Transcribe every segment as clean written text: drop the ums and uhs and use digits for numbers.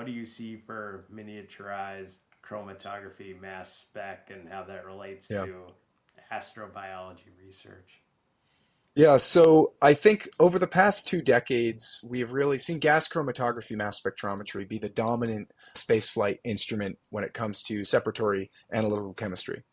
what do you see for miniaturized chromatography-mass spec and how that relates Yeah. to astrobiology research? Yeah, so I think over the past 2 decades, we've really seen gas chromatography mass spectrometry be the dominant spaceflight instrument when it comes to separatory analytical chemistry.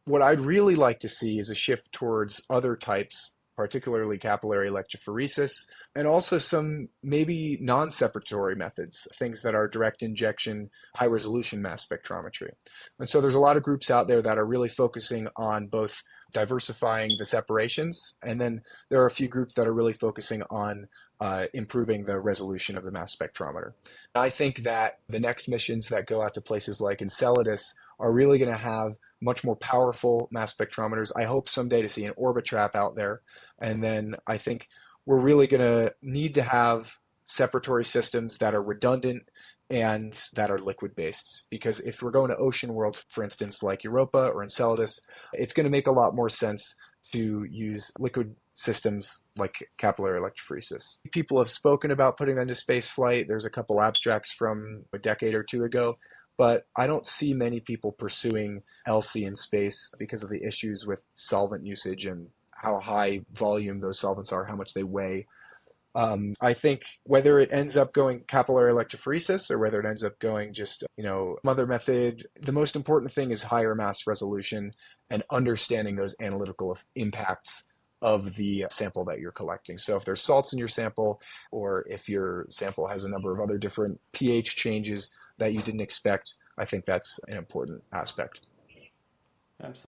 What I'd really like to see is a shift towards other types, particularly capillary electrophoresis, and also some maybe non-separatory methods, things that are direct injection, high resolution mass spectrometry. And so there's a lot of groups out there that are really focusing on both diversifying the separations, and then there are a few groups that are really focusing on improving the resolution of the mass spectrometer. I think that the next missions that go out to places like Enceladus are really going to have much more powerful mass spectrometers. I hope someday to see an Orbitrap out there. And then I think we're really going to need to have separatory systems that are redundant and that are liquid based. Because if we're going to ocean worlds, for instance, like Europa or Enceladus, it's going to make a lot more sense to use liquid systems like capillary electrophoresis. People have spoken about putting them to space flight. There's a couple abstracts from a decade or two ago, but I don't see many people pursuing LC in space because of the issues with solvent usage and how high volume those solvents are, how much they weigh. I think whether it ends up going capillary electrophoresis or whether it ends up going just, other method, the most important thing is higher mass resolution and understanding those analytical impacts of the sample that you're collecting. So if there's salts in your sample, or if your sample has a number of other different pH changes that you didn't expect, I think that's an important aspect. Absolutely.